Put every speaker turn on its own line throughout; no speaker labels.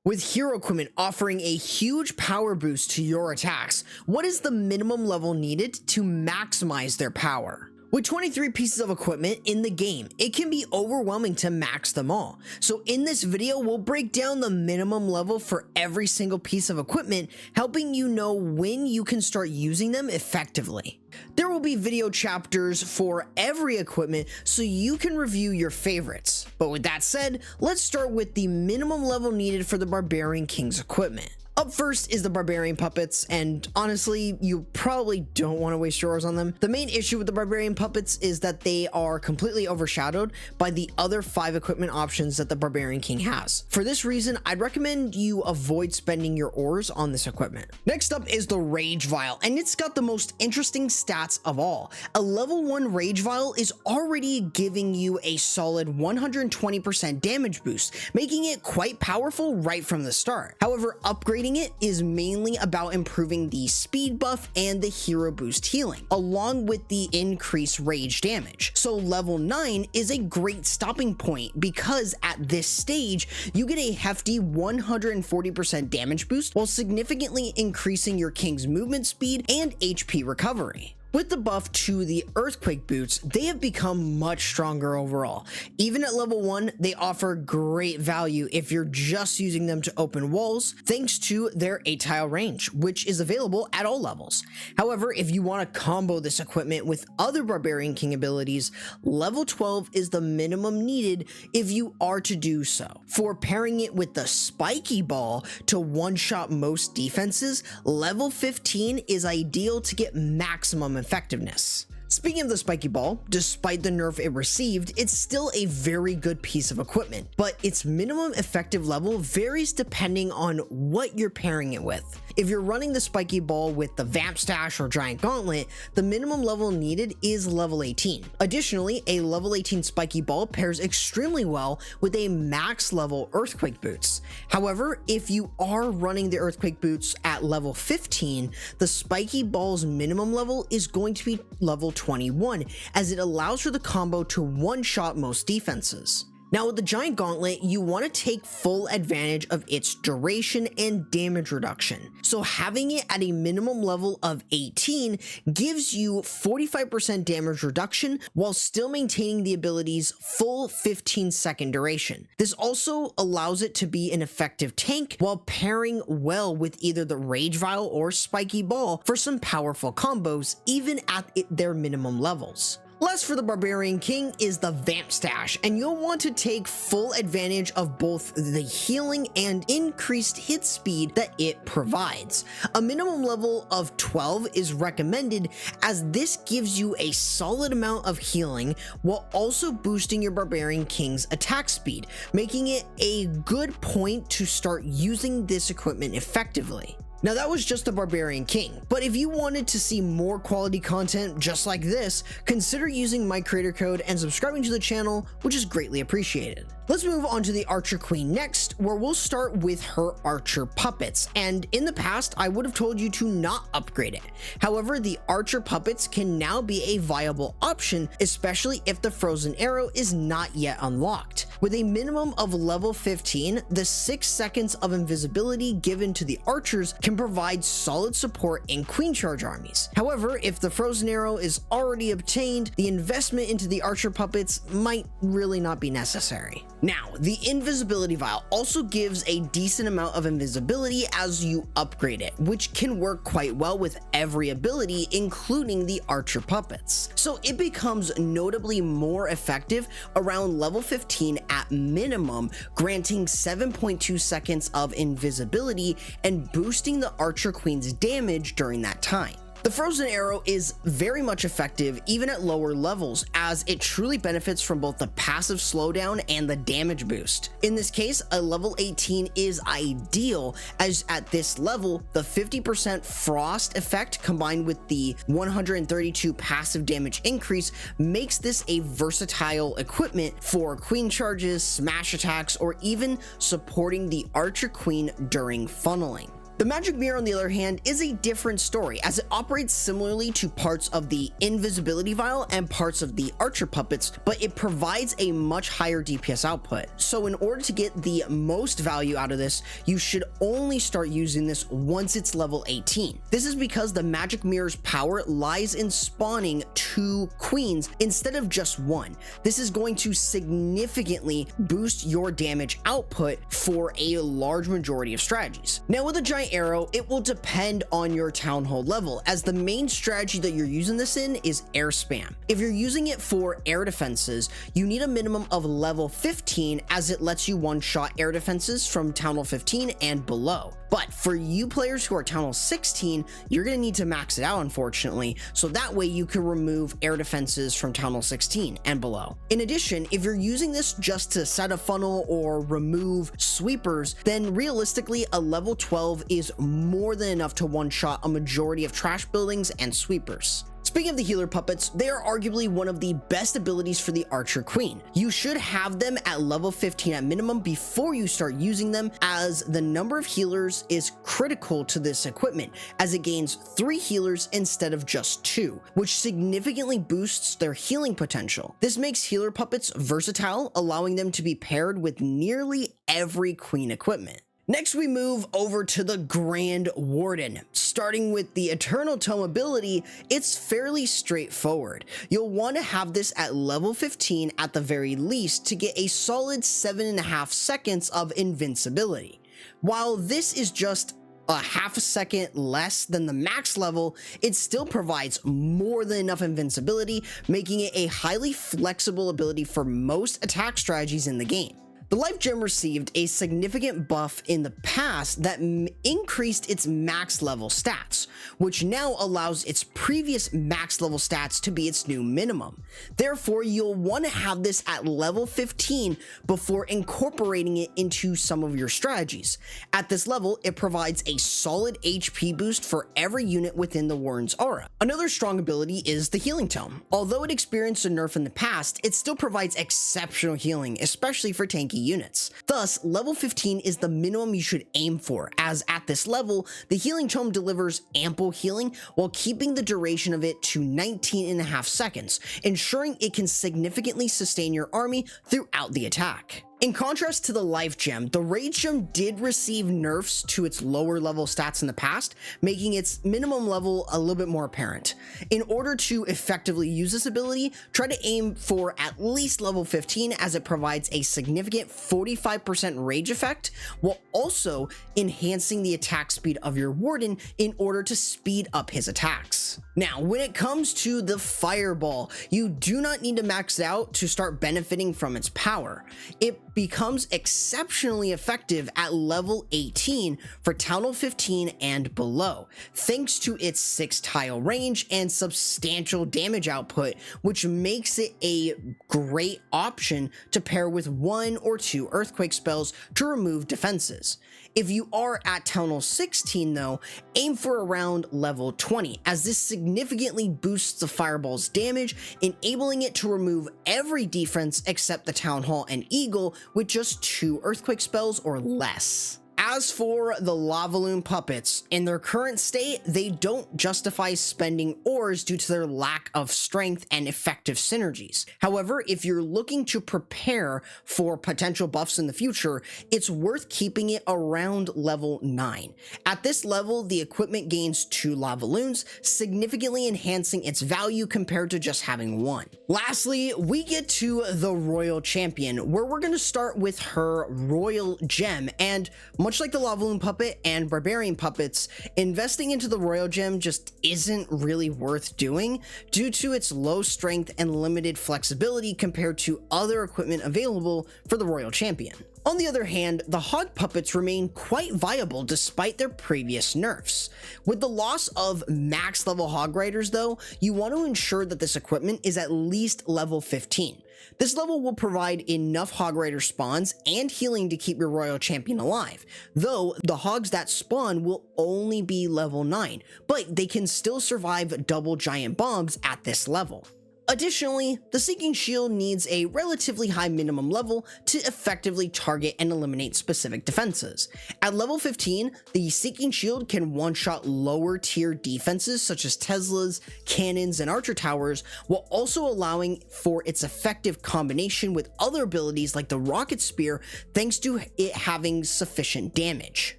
With hero equipment offering a huge power boost to your attacks, what is the minimum level needed to maximize their power? With 23 pieces of equipment in the game, it can be overwhelming to max them all. So in this video, we'll break down the minimum level for every single piece of equipment, helping you know when you can start using them effectively. There will be video chapters for every equipment so you can review your favorites. But with that said, let's start with the minimum level needed for the Barbarian King's equipment. Up first is the Barbarian Puppets, and honestly, you probably don't want to waste yours on them. The main issue with the Barbarian Puppets is that they are completely overshadowed by the other 5 equipment options that the Barbarian King has. For this reason, I'd recommend you avoid spending your ores on this equipment. Next up is the Rage Vial, and it's got the most interesting stats of all. A level 1 Rage Vial is already giving you a solid 120% damage boost, making it quite powerful right from the start. However, upgrading it is mainly about improving the speed buff and the hero boost healing, along with the increased rage damage. So level 9 is a great stopping point because at this stage, you get a hefty 140% damage boost while significantly increasing your king's movement speed and HP recovery. With the buff to the Earthquake boots, they have become much stronger overall. Even at level 1, they offer great value if you're just using them to open walls, thanks to their 8-tile range, which is available at all levels. However, if you want to combo this equipment with other Barbarian King abilities, level 12 is the minimum needed if you are to do so. For pairing it with the Spiky Ball to one-shot most defenses, level 15 is ideal to get maximum effectiveness. Speaking of the Spiky Ball, despite the nerf it received, it's still a very good piece of equipment, but its minimum effective level varies depending on what you're pairing it with. If you're running the Spiky Ball with the Vampstash or Giant Gauntlet, the minimum level needed is level 18. Additionally, a level 18 Spiky Ball pairs extremely well with a max level Earthquake boots. However, if you are running the Earthquake boots at level 15, the Spiky Ball's minimum level is going to be level 21, as it allows for the combo to one-shot most defenses. Now with the Giant Gauntlet, you want to take full advantage of its duration and damage reduction. So having it at a minimum level of 18 gives you 45% damage reduction while still maintaining the ability's full 15-second duration. This also allows it to be an effective tank while pairing well with either the Rage Vial or Spiky Ball for some powerful combos, even at their minimum levels. Last for the Barbarian King is the Vampstash, and you'll want to take full advantage of both the healing and increased hit speed that it provides. A minimum level of 12 is recommended, as this gives you a solid amount of healing while also boosting your Barbarian King's attack speed, making it a good point to start using this equipment effectively. Now that was just the Barbarian King, but if you wanted to see more quality content just like this, consider using my creator code and subscribing to the channel, which is greatly appreciated. Let's move on to the Archer Queen next, where we'll start with her Archer Puppets, and in the past I would have told you to not upgrade it. However, the Archer Puppets can now be a viable option, especially if the Frozen Arrow is not yet unlocked. With a minimum of level 15, the 6 seconds of invisibility given to the archers can provide solid support in Queen Charge armies. However, if the Frozen Arrow is already obtained, the investment into the Archer Puppets might really not be necessary. Now, the Invisibility Vial also gives a decent amount of invisibility as you upgrade it, which can work quite well with every ability, including the Archer Puppets. So it becomes notably more effective around level 15 at minimum, granting 7.2 seconds of invisibility and boosting the Archer Queen's damage during that time. The Frozen Arrow is very much effective even at lower levels, as it truly benefits from both the passive slowdown and the damage boost. In this case, a level 18 is ideal, as at this level, the 50% frost effect combined with the 132 passive damage increase makes this a versatile equipment for queen charges, smash attacks, or even supporting the Archer Queen during funneling. The Magic Mirror, on the other hand, is a different story, as it operates similarly to parts of the Invisibility Vial and parts of the Archer Puppets, but it provides a much higher DPS output. So in order to get the most value out of this, you should only start using this once it's level 18. This is because the Magic Mirror's power lies in spawning 2 queens instead of just 1. This is going to significantly boost your damage output for a large majority of strategies. Now, with a giant arrow, it will depend on your town hall level, as the main strategy that you're using this in is air spam. If you're using it for air defenses, you need a minimum of level 15, as it lets you one-shot air defenses from town hall 15 and below. But for you players who are town hall 16, you're going to need to max it out, unfortunately, so that way you can remove air defenses from town hall 16 and below. In addition, if you're using this just to set a funnel or remove sweepers, then realistically a level 12 is more than enough to one-shot a majority of trash buildings and sweepers. Speaking of the healer puppets, they are arguably one of the best abilities for the Archer Queen. You should have them at level 15 at minimum before you start using them, as the number of healers is critical to this equipment, as it gains 3 healers instead of just 2, which significantly boosts their healing potential. This makes healer puppets versatile, allowing them to be paired with nearly every queen equipment. Next, we move over to the Grand Warden. Starting with the Eternal Tome ability, it's fairly straightforward. You'll want to have this at level 15 at the very least to get a solid 7.5 seconds of invincibility. While this is just a half a second less than the max level, it still provides more than enough invincibility, making it a highly flexible ability for most attack strategies in the game. The Life Gem received a significant buff in the past that increased its max level stats, which now allows its previous max level stats to be its new minimum. Therefore, you'll want to have this at level 15 before incorporating it into some of your strategies. At this level, it provides a solid HP boost for every unit within the Warden's aura. Another strong ability is the Healing Tome. Although it experienced a nerf in the past, it still provides exceptional healing, especially for tanky units. Thus, level 15 is the minimum you should aim for, as at this level, the Healing Tome delivers ample healing while keeping the duration of it to 19.5 seconds, ensuring it can significantly sustain your army throughout the attack. In contrast to the Life Gem, the Rage Gem did receive nerfs to its lower level stats in the past, making its minimum level a little bit more apparent. In order to effectively use this ability, try to aim for at least level 15, as it provides a significant 45% rage effect, while also enhancing the attack speed of your Warden in order to speed up his attacks. Now, when it comes to the Fireball, you do not need to max out to start benefiting from its power. It becomes exceptionally effective at level 18 for Town Hall 15 and below, thanks to its 6-tile range and substantial damage output, which makes it a great option to pair with 1 or 2 earthquake spells to remove defenses. If you are at Town Hall 16 though, aim for around level 20, as this significantly boosts the Fireball's damage, enabling it to remove every defense except the Town Hall and Eagle with just 2 earthquake spells or less. As for the LavaLoon Puppets, in their current state, they don't justify spending ores due to their lack of strength and effective synergies. However, if you're looking to prepare for potential buffs in the future, it's worth keeping it around level 9. At this level, the equipment gains 2 LavaLoons, significantly enhancing its value compared to just having 1. Lastly, we get to the Royal Champion, where we're going to start with her Royal Gem, and much like the LavaLoon Puppet and Barbarian Puppets, investing into the Royal Gem just isn't really worth doing due to its low strength and limited flexibility compared to other equipment available for the Royal Champion. On the other hand, the Hog Puppets remain quite viable despite their previous nerfs. With the loss of max level Hog Riders though, you want to ensure that this equipment is at least level 15. This level will provide enough Hog Rider spawns and healing to keep your Royal Champion alive, though the Hogs that spawn will only be level 9, but they can still survive double giant bombs at this level. Additionally, the Seeking Shield needs a relatively high minimum level to effectively target and eliminate specific defenses. At level 15, the Seeking Shield can one-shot lower tier defenses such as Teslas, cannons, and archer towers, while also allowing for its effective combination with other abilities like the Rocket Spear thanks to it having sufficient damage.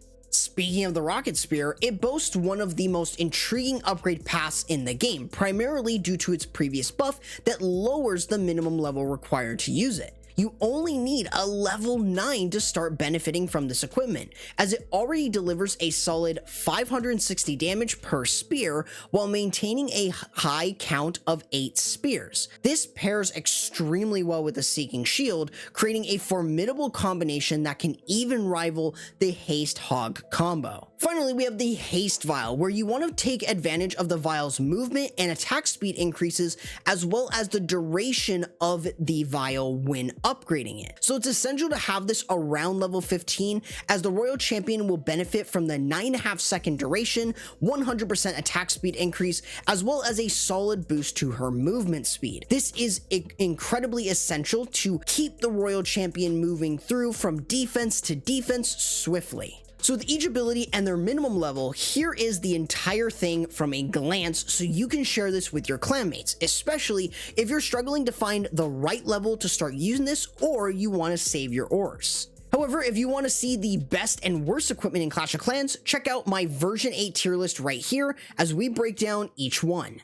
Speaking of the Rocket Spear, it boasts one of the most intriguing upgrade paths in the game, primarily due to its previous buff that lowers the minimum level required to use it. You only need a level 9 to start benefiting from this equipment, as it already delivers a solid 560 damage per spear while maintaining a high count of 8 spears. This pairs extremely well with the Seeking Shield, creating a formidable combination that can even rival the Haste Hog combo. Finally, we have the Haste Vial, where you want to take advantage of the vial's movement and attack speed increases, as well as the duration of the vial when upgrading it. So it's essential to have this around level 15, as the Royal Champion will benefit from the 9.5 second duration, 100% attack speed increase, as well as a solid boost to her movement speed. This is incredibly essential to keep the Royal Champion moving through from defense to defense swiftly. So with each ability and their minimum level, here is the entire thing from a glance so you can share this with your clanmates, especially if you're struggling to find the right level to start using this or you want to save your ores. However, if you want to see the best and worst equipment in Clash of Clans, check out my version 8 tier list right here as we break down each one.